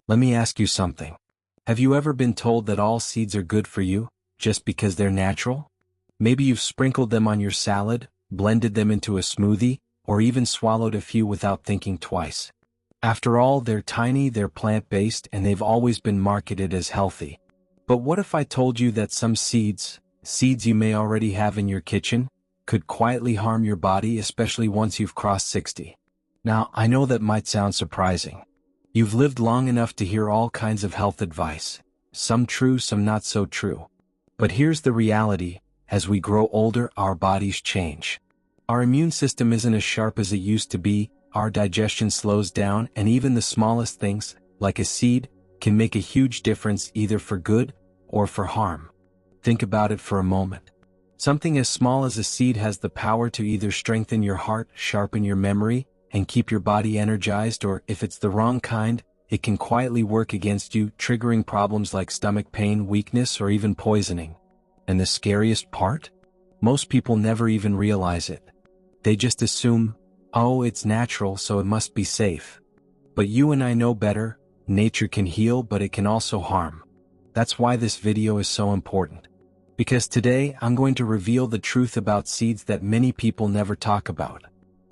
Let me ask you something. Have you ever been told that all seeds are good for you, just because they're natural? Maybe you've sprinkled them on your salad, blended them into a smoothie, or even swallowed a few without thinking twice. After all, they're tiny, they're plant-based, and they've always been marketed as healthy. But what if I told you that some seeds you may already have in your kitchen, could quietly harm your body, especially once you've crossed 60? Now, I know that might sound surprising. You've lived long enough to hear all kinds of health advice, some true, some not so true. But here's the reality: as we grow older, our bodies change. Our immune system isn't as sharp as it used to be, our digestion slows down, and even the smallest things, like a seed, can make a huge difference either for good or for harm. Think about it for a moment. Something as small as a seed has the power to either strengthen your heart, sharpen your memory, and keep your body energized, or if it's the wrong kind, it can quietly work against you, triggering problems like stomach pain, weakness, or even poisoning. And the scariest part? Most people never even realize it. They just assume, oh, it's natural, so it must be safe. But you and I know better. Nature can heal, but it can also harm. That's why this video is so important. Because today, I'm going to reveal the truth about seeds that many people never talk about.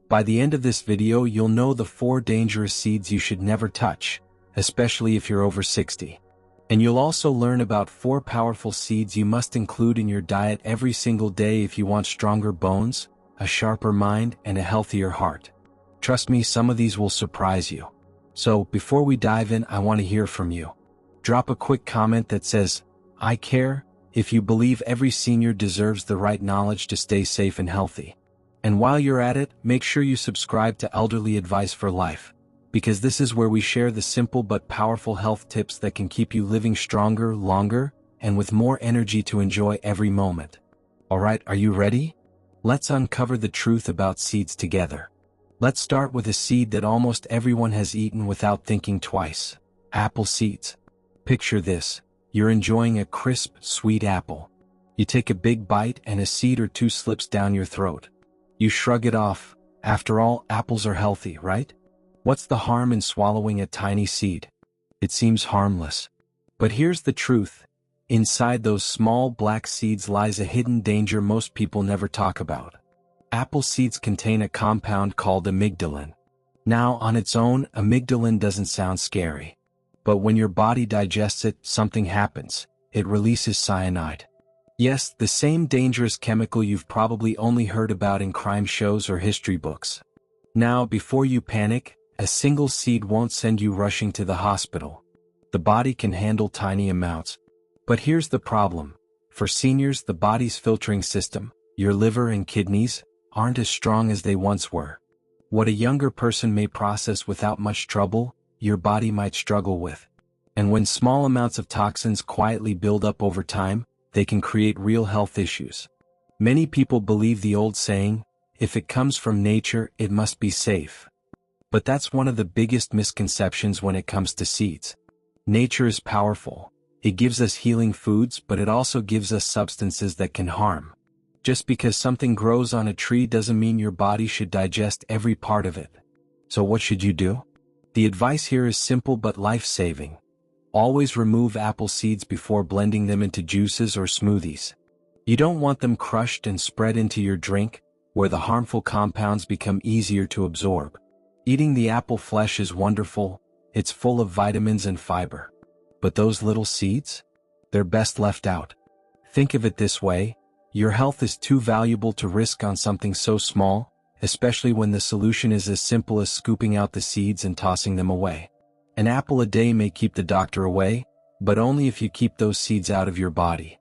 By the end of this video, you'll know the 4 dangerous seeds you should never touch, especially if you're over 60. And you'll also learn about 4 powerful seeds you must include in your diet every single day if you want stronger bones, a sharper mind, and a healthier heart. Trust me, some of these will surprise you. So, before we dive in, I want to hear from you. Drop a quick comment that says, "I care," if you believe every senior deserves the right knowledge to stay safe and healthy. And while you're at it, make sure you subscribe to Elderly Advice for Life, because this is where we share the simple but powerful health tips that can keep you living stronger, longer, and with more energy to enjoy every moment. Alright, are you ready? Let's uncover the truth about seeds together. Let's start with a seed that almost everyone has eaten without thinking twice: apple seeds. Picture this: you're enjoying a crisp, sweet apple. You take a big bite and a seed or two slips down your throat. You shrug it off. After all, apples are healthy, right? What's the harm in swallowing a tiny seed? It seems harmless. But here's the truth. Inside those small black seeds lies a hidden danger most people never talk about. Apple seeds contain a compound called amygdalin. Now, on its own, amygdalin doesn't sound scary. But when your body digests it, something happens. It releases cyanide. Yes, the same dangerous chemical you've probably only heard about in crime shows or history books. Now, before you panic, a single seed won't send you rushing to the hospital. The body can handle tiny amounts. But here's the problem. For seniors, the body's filtering system, your liver and kidneys, aren't as strong as they once were. What a younger person may process without much trouble, your body might struggle with. And when small amounts of toxins quietly build up over time, they can create real health issues. Many people believe the old saying, if it comes from nature, it must be safe. But that's one of the biggest misconceptions when it comes to seeds. Nature is powerful. It gives us healing foods, but it also gives us substances that can harm. Just because something grows on a tree doesn't mean your body should digest every part of it. So what should you do? The advice here is simple but life-saving. Always remove apple seeds before blending them into juices or smoothies. You don't want them crushed and spread into your drink, where the harmful compounds become easier to absorb. Eating the apple flesh is wonderful. It's full of vitamins and fiber. But those little seeds? They're best left out. Think of it this way: your health is too valuable to risk on something so small, especially when the solution is as simple as scooping out the seeds and tossing them away. An apple a day may keep the doctor away, but only if you keep those seeds out of your body.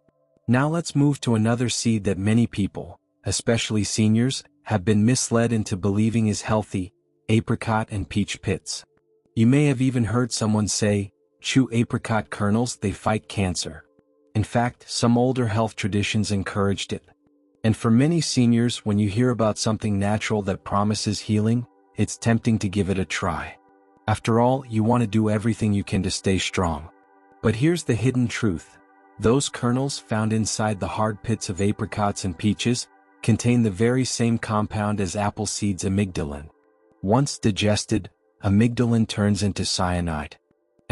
Now let's move to another seed that many people, especially seniors, have been misled into believing is healthy: apricot and peach pits. You may have even heard someone say, chew apricot kernels, they fight cancer. In fact, some older health traditions encouraged it. And for many seniors, when you hear about something natural that promises healing, it's tempting to give it a try. After all, you want to do everything you can to stay strong. But here's the hidden truth. Those kernels found inside the hard pits of apricots and peaches contain the very same compound as apple seeds, amygdalin. Once digested, amygdalin turns into cyanide.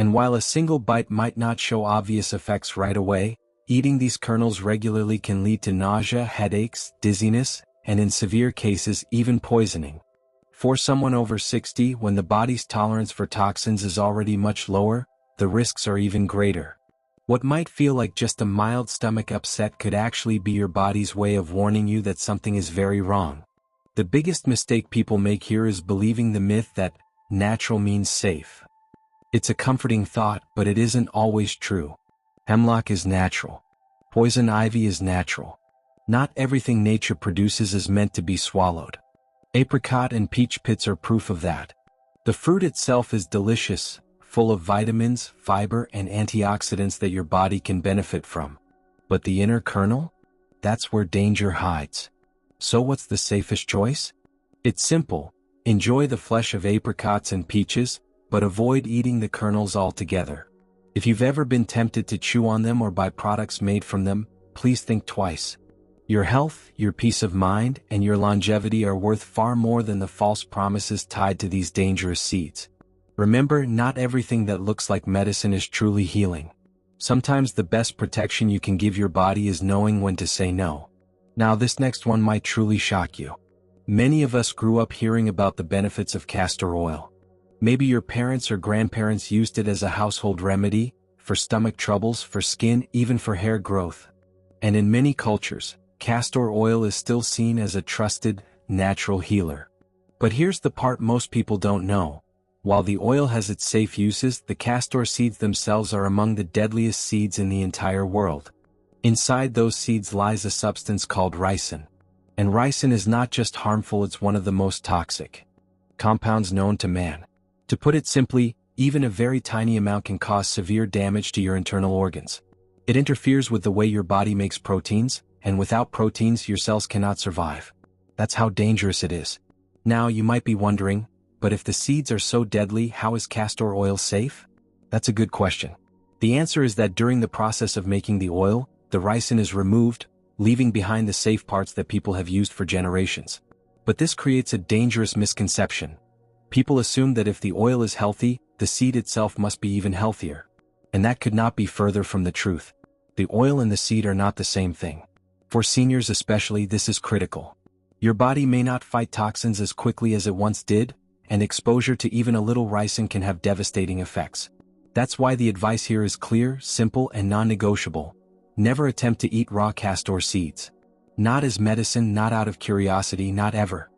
And while a single bite might not show obvious effects right away, eating these kernels regularly can lead to nausea, headaches, dizziness, and in severe cases even poisoning. For someone over 60, when the body's tolerance for toxins is already much lower, the risks are even greater. What might feel like just a mild stomach upset could actually be your body's way of warning you that something is very wrong. The biggest mistake people make here is believing the myth that natural means safe. It's a comforting thought, but it isn't always true. Hemlock is natural. Poison ivy is natural. Not everything nature produces is meant to be swallowed. Apricot and peach pits are proof of that. The fruit itself is delicious, full of vitamins, fiber, and antioxidants that your body can benefit from. But the inner kernel? That's where danger hides. So what's the safest choice? It's simple. Enjoy the flesh of apricots and peaches, but avoid eating the kernels altogether. If you've ever been tempted to chew on them or buy products made from them, please think twice. Your health, your peace of mind, and your longevity are worth far more than the false promises tied to these dangerous seeds. Remember, not everything that looks like medicine is truly healing. Sometimes the best protection you can give your body is knowing when to say no. Now this next one might truly shock you. Many of us grew up hearing about the benefits of castor oil. Maybe your parents or grandparents used it as a household remedy, for stomach troubles, for skin, even for hair growth. And in many cultures, castor oil is still seen as a trusted, natural healer. But here's the part most people don't know. While the oil has its safe uses, the castor seeds themselves are among the deadliest seeds in the entire world. Inside those seeds lies a substance called ricin. And ricin is not just harmful, it's one of the most toxic compounds known to man. To put it simply, even a very tiny amount can cause severe damage to your internal organs. It interferes with the way your body makes proteins, and without proteins your cells cannot survive. That's how dangerous it is. Now you might be wondering, but if the seeds are so deadly, how is castor oil safe? That's a good question. The answer is that during the process of making the oil, the ricin is removed, leaving behind the safe parts that people have used for generations. But this creates a dangerous misconception. People assume that if the oil is healthy, the seed itself must be even healthier. And that could not be further from the truth. The oil and the seed are not the same thing. For seniors especially, this is critical. Your body may not fight toxins as quickly as it once did, and exposure to even a little ricin can have devastating effects. That's why the advice here is clear, simple, and non-negotiable. Never attempt to eat raw castor seeds. Not as medicine, not out of curiosity, not ever.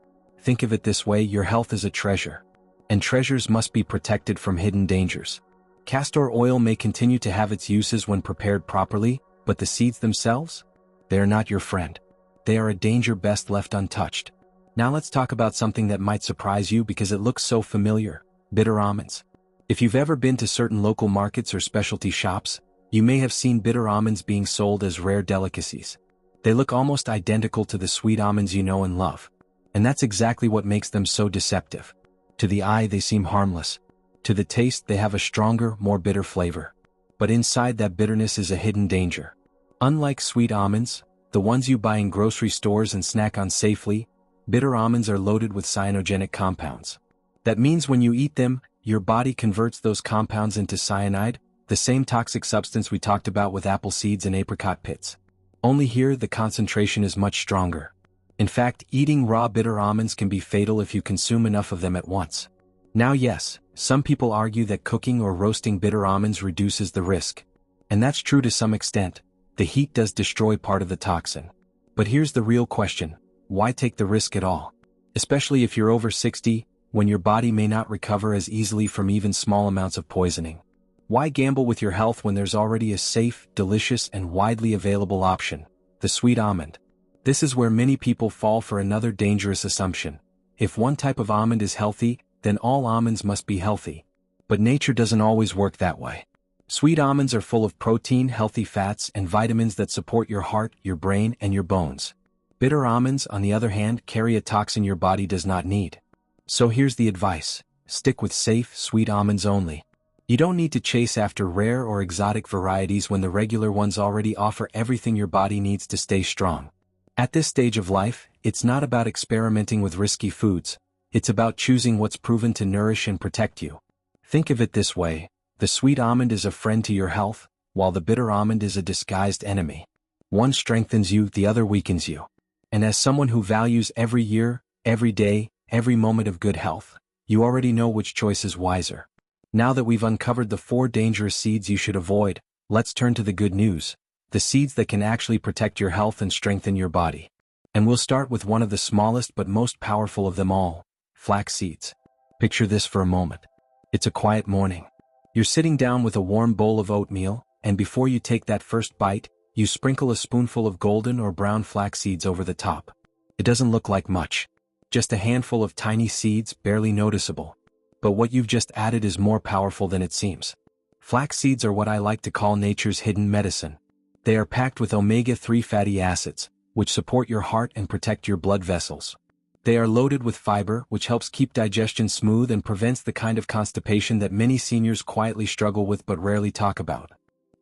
Think of it this way: your health is a treasure. And treasures must be protected from hidden dangers. Castor oil may continue to have its uses when prepared properly, but the seeds themselves? They are not your friend. They are a danger best left untouched. Now let's talk about something that might surprise you because it looks so familiar: bitter almonds. If you've ever been to certain local markets or specialty shops, you may have seen bitter almonds being sold as rare delicacies. They look almost identical to the sweet almonds you know and love. And that's exactly what makes them so deceptive. To the eye they seem harmless. To the taste they have a stronger, more bitter flavor. But inside that bitterness is a hidden danger. Unlike sweet almonds, the ones you buy in grocery stores and snack on safely, bitter almonds are loaded with cyanogenic compounds. That means when you eat them, your body converts those compounds into cyanide, the same toxic substance we talked about with apple seeds and apricot pits. Only here the concentration is much stronger. In fact, eating raw bitter almonds can be fatal if you consume enough of them at once. Now yes, some people argue that cooking or roasting bitter almonds reduces the risk. And that's true to some extent. The heat does destroy part of the toxin. But here's the real question: why take the risk at all? Especially if you're over 60, when your body may not recover as easily from even small amounts of poisoning. Why gamble with your health when there's already a safe, delicious, and widely available option: the sweet almond? This is where many people fall for another dangerous assumption. If one type of almond is healthy, then all almonds must be healthy. But nature doesn't always work that way. Sweet almonds are full of protein, healthy fats, and vitamins that support your heart, your brain, and your bones. Bitter almonds, on the other hand, carry a toxin your body does not need. So here's the advice: stick with safe, sweet almonds only. You don't need to chase after rare or exotic varieties when the regular ones already offer everything your body needs to stay strong. At this stage of life, it's not about experimenting with risky foods. It's about choosing what's proven to nourish and protect you. Think of it this way: The sweet almond is a friend to your health, while the bitter almond is a disguised enemy. One strengthens you, the other weakens you. And as someone who values every year, every day, every moment of good health, you already know which choice is wiser. Now that we've uncovered the 4 dangerous seeds you should avoid, let's turn to the good news, the seeds that can actually protect your health and strengthen your body. And we'll start with one of the smallest but most powerful of them all, flax seeds. Picture this for a moment. It's a quiet morning. You're sitting down with a warm bowl of oatmeal, and before you take that first bite, you sprinkle a spoonful of golden or brown flax seeds over the top. It doesn't look like much. Just a handful of tiny seeds, barely noticeable. But what you've just added is more powerful than it seems. Flax seeds are what I like to call nature's hidden medicine. They are packed with omega-3 fatty acids, which support your heart and protect your blood vessels. They are loaded with fiber, which helps keep digestion smooth and prevents the kind of constipation that many seniors quietly struggle with but rarely talk about.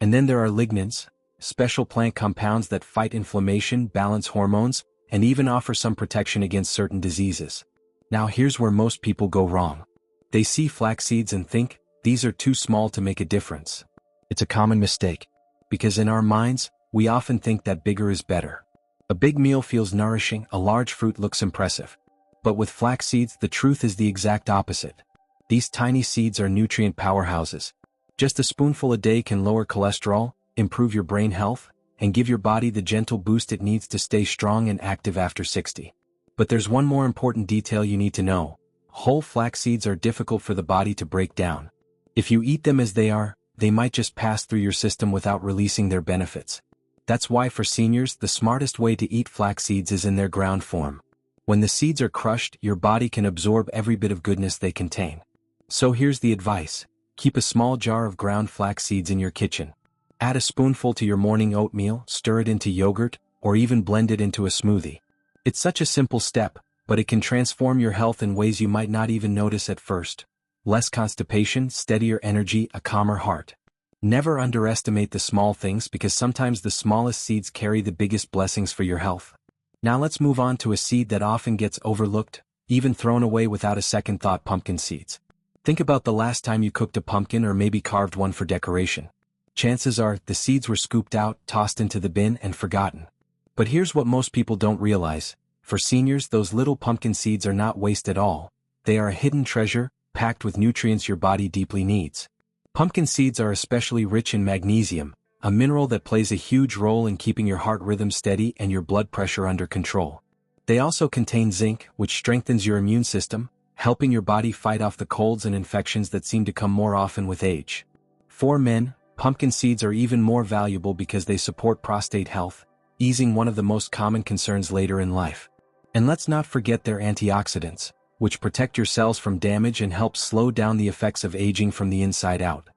And then there are lignans, special plant compounds that fight inflammation, balance hormones, and even offer some protection against certain diseases. Now here's where most people go wrong. They see flax seeds and think, these are too small to make a difference. It's a common mistake. Because in our minds, we often think that bigger is better. A big meal feels nourishing, a large fruit looks impressive. But with flax seeds, the truth is the exact opposite. These tiny seeds are nutrient powerhouses. Just a spoonful a day can lower cholesterol, improve your brain health, and give your body the gentle boost it needs to stay strong and active after 60. But there's one more important detail you need to know. Whole flax seeds are difficult for the body to break down. If you eat them as they are, they might just pass through your system without releasing their benefits. That's why for seniors, the smartest way to eat flax seeds is in their ground form. When the seeds are crushed, your body can absorb every bit of goodness they contain. So here's the advice. Keep a small jar of ground flax seeds in your kitchen. Add a spoonful to your morning oatmeal, stir it into yogurt, or even blend it into a smoothie. It's such a simple step, but it can transform your health in ways you might not even notice at first. Less constipation, steadier energy, a calmer heart. Never underestimate the small things because sometimes the smallest seeds carry the biggest blessings for your health. Now let's move on to a seed that often gets overlooked, even thrown away without a second thought: pumpkin seeds. Think about the last time you cooked a pumpkin or maybe carved one for decoration. Chances are, the seeds were scooped out, tossed into the bin, and forgotten. But here's what most people don't realize. For seniors, those little pumpkin seeds are not waste at all. They are a hidden treasure, packed with nutrients your body deeply needs. Pumpkin seeds are especially rich in magnesium, a mineral that plays a huge role in keeping your heart rhythm steady and your blood pressure under control. They also contain zinc, which strengthens your immune system, helping your body fight off the colds and infections that seem to come more often with age. For men, pumpkin seeds are even more valuable because they support prostate health, easing one of the most common concerns later in life. And let's not forget their antioxidants, which protect your cells from damage and help slow down the effects of aging from the inside out.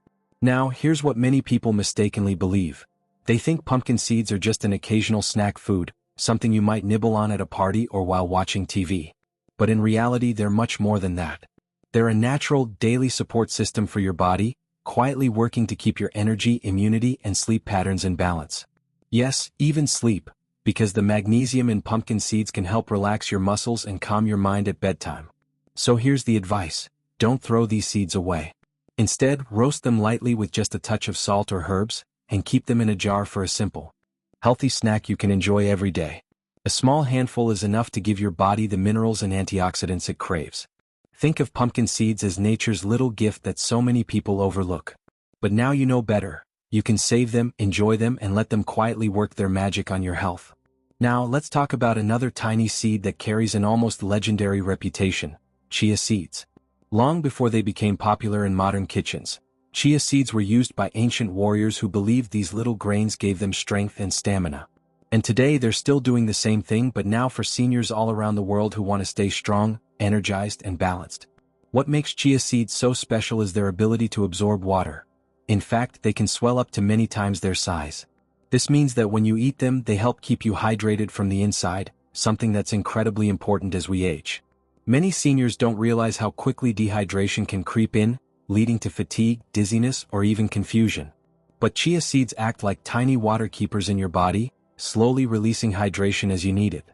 Now, here's what many people mistakenly believe. They think pumpkin seeds are just an occasional snack food, something you might nibble on at a party or while watching TV. But in reality, they're much more than that. They're a natural, daily support system for your body, quietly working to keep your energy, immunity, and sleep patterns in balance. Yes, even sleep, because the magnesium in pumpkin seeds can help relax your muscles and calm your mind at bedtime. So here's the advice. Don't throw these seeds away. Instead, roast them lightly with just a touch of salt or herbs, and keep them in a jar for a simple, healthy snack you can enjoy every day. A small handful is enough to give your body the minerals and antioxidants it craves. Think of pumpkin seeds as nature's little gift that so many people overlook. But now you know better. You can save them, enjoy them, and let them quietly work their magic on your health. Now let's talk about another tiny seed that carries an almost legendary reputation: chia seeds. Long before they became popular in modern kitchens, chia seeds were used by ancient warriors who believed these little grains gave them strength and stamina. And today they're still doing the same thing, but now for seniors all around the world who want to stay strong, energized, and balanced. What makes chia seeds so special is their ability to absorb water. In fact, they can swell up to many times their size. This means that when you eat them, they help keep you hydrated from the inside, something that's incredibly important as we age. Many seniors don't realize how quickly dehydration can creep in, leading to fatigue, dizziness, or even confusion. But chia seeds act like tiny water keepers in your body, slowly releasing hydration as you need it.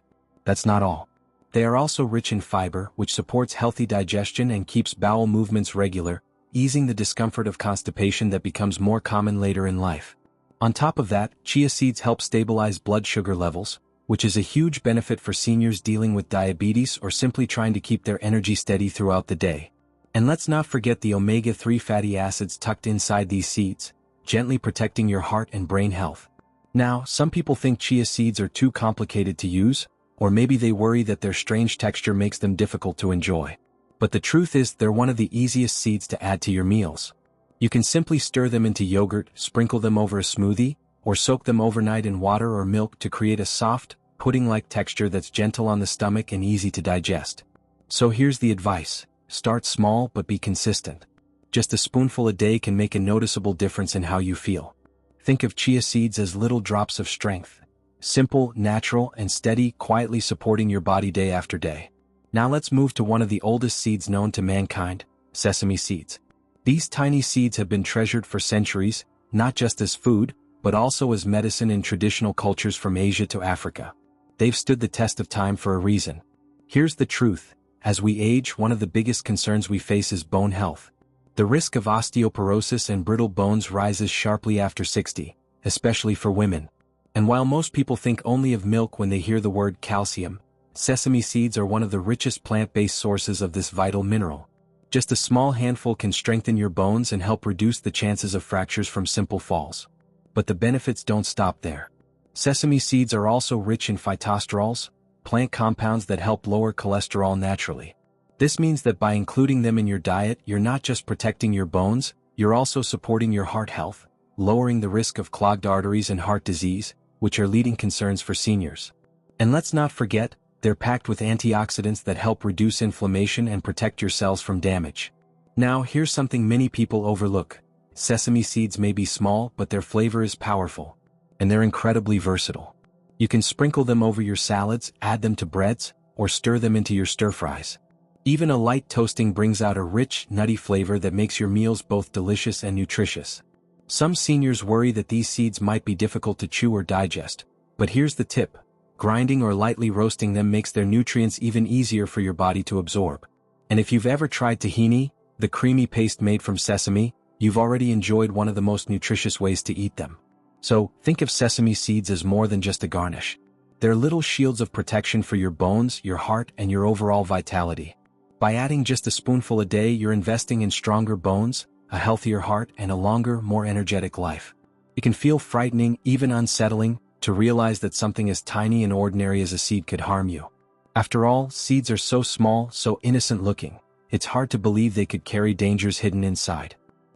That's not all. They are also rich in fiber, which supports healthy digestion and keeps bowel movements regular, easing the discomfort of constipation that becomes more common later in life. On top of that, chia seeds help stabilize blood sugar levels, which is a huge benefit for seniors dealing with diabetes or simply trying to keep their energy steady throughout the day. And let's not forget the omega-3 fatty acids tucked inside these seeds, gently protecting your heart and brain health. Now, some people think chia seeds are too complicated to use, or maybe they worry that their strange texture makes them difficult to enjoy. But the truth is they're one of the easiest seeds to add to your meals. You can simply stir them into yogurt, sprinkle them over a smoothie, or soak them overnight in water or milk to create a soft, pudding-like texture that's gentle on the stomach and easy to digest. So here's the advice. Start small but be consistent. Just a spoonful a day can make a noticeable difference in how you feel. Think of chia seeds as little drops of strength. Simple, natural, and steady, quietly supporting your body day after day. Now let's move to one of the oldest seeds known to mankind, sesame seeds. These tiny seeds have been treasured for centuries, not just as food, but also as medicine in traditional cultures from Asia to Africa. They've stood the test of time for a reason. Here's the truth. As we age, one of the biggest concerns we face is bone health. The risk of osteoporosis and brittle bones rises sharply after 60, especially for women. And while most people think only of milk when they hear the word calcium, sesame seeds are one of the richest plant-based sources of this vital mineral. Just a small handful can strengthen your bones and help reduce the chances of fractures from simple falls. But the benefits don't stop there. Sesame seeds are also rich in phytosterols, plant compounds that help lower cholesterol naturally. This means that by including them in your diet, you're not just protecting your bones, you're also supporting your heart health, lowering the risk of clogged arteries and heart disease, which are leading concerns for seniors. And let's not forget, they're packed with antioxidants that help reduce inflammation and protect your cells from damage. Now, here's something many people overlook. Sesame seeds may be small, but their flavor is powerful. And they're incredibly versatile. You can sprinkle them over your salads, add them to breads, or stir them into your stir-fries. Even a light toasting brings out a rich, nutty flavor that makes your meals both delicious and nutritious. Some seniors worry that these seeds might be difficult to chew or digest, but here's the tip. Grinding or lightly roasting them makes their nutrients even easier for your body to absorb. And if you've ever tried tahini, the creamy paste made from sesame, you've already enjoyed one of the most nutritious ways to eat them. So, think of sesame seeds as more than just a garnish. They're little shields of protection for your bones, your heart, and your overall vitality. By adding just a spoonful a day, you're investing in stronger bones, a healthier heart, and a longer, more energetic life. It can feel frightening, even unsettling, to realize that something as tiny and ordinary as a seed could harm you. After all, seeds are so small, so innocent looking, it's hard to believe they could carry dangers hidden inside.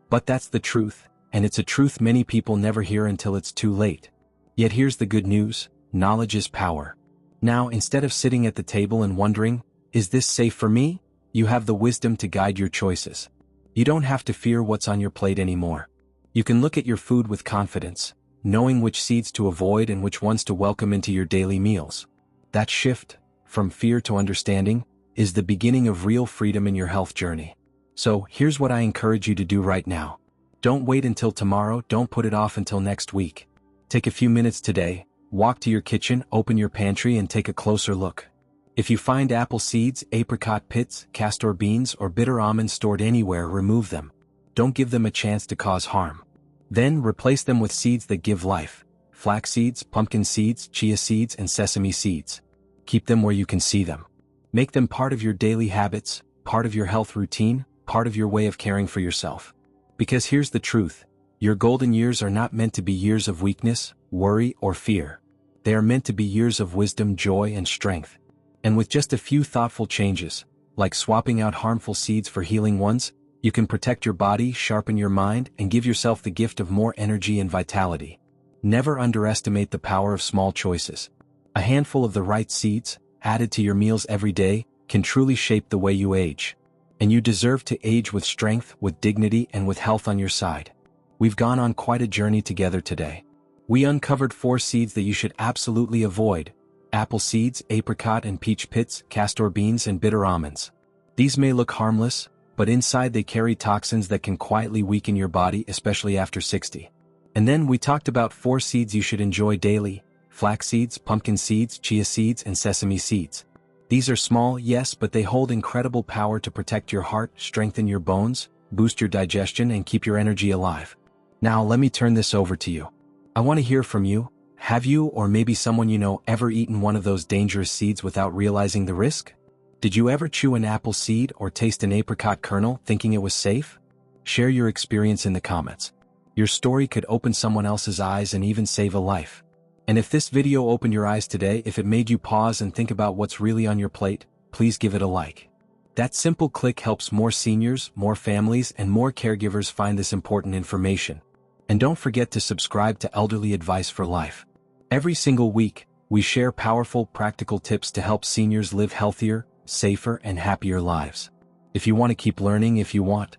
But that's the truth, and it's a truth many people never hear until it's too late. Yet here's the good news, knowledge is power. Now, instead of sitting at the table and wondering, is this safe for me? You have the wisdom to guide your choices. You don't have to fear what's on your plate anymore. You can look at your food with confidence, knowing which seeds to avoid and which ones to welcome into your daily meals. That shift, from fear to understanding, is the beginning of real freedom in your health journey. So, here's what I encourage you to do right now. Don't wait until tomorrow, don't put it off until next week. Take a few minutes today, walk to your kitchen, open your pantry, and take a closer look. If you find apple seeds, apricot pits, castor beans, or bitter almonds stored anywhere, remove them. Don't give them a chance to cause harm. Then replace them with seeds that give life. Flax seeds, pumpkin seeds, chia seeds, and sesame seeds. Keep them where you can see them. Make them part of your daily habits, part of your health routine, part of your way of caring for yourself. Because here's the truth. Your golden years are not meant to be years of weakness, worry, or fear. They are meant to be years of wisdom, joy, and strength. And with just a few thoughtful changes, like swapping out harmful seeds for healing ones, you can protect your body, sharpen your mind, and give yourself the gift of more energy and vitality. Never underestimate the power of small choices. A handful of the right seeds, added to your meals every day, can truly shape the way you age. And you deserve to age with strength, with dignity, and with health on your side. We've gone on quite a journey together today. We uncovered 4 seeds that you should absolutely avoid: apple seeds, apricot and peach pits, castor beans, and bitter almonds. These may look harmless, but inside they carry toxins that can quietly weaken your body, especially after 60. And then we talked about 4 seeds you should enjoy daily: flax seeds, pumpkin seeds, chia seeds, and sesame seeds. These are small, yes, but they hold incredible power to protect your heart, strengthen your bones, boost your digestion, and keep your energy alive. Now let me turn this over to you. I want to hear from you. Have you, or maybe someone you know, ever eaten one of those dangerous seeds without realizing the risk? Did you ever chew an apple seed or taste an apricot kernel thinking it was safe? Share your experience in the comments. Your story could open someone else's eyes and even save a life. And if this video opened your eyes today, if it made you pause and think about what's really on your plate, please give it a like. That simple click helps more seniors, more families, and more caregivers find this important information. And don't forget to subscribe to Elderly Advice for Life. Every single week, we share powerful, practical tips to help seniors live healthier, safer, and happier lives. If you want to keep learning, if you want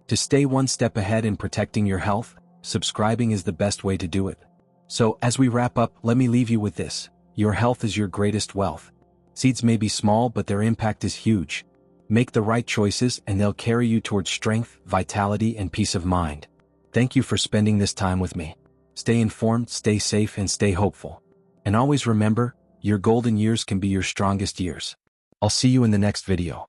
to stay one step ahead in protecting your health, subscribing is the best way to do it. So, as we wrap up, let me leave you with this. Your health is your greatest wealth. Seeds may be small, but their impact is huge. Make the right choices and they'll carry you towards strength, vitality, and peace of mind. Thank you for spending this time with me. Stay informed, stay safe, and stay hopeful. And always remember, your golden years can be your strongest years. I'll see you in the next video.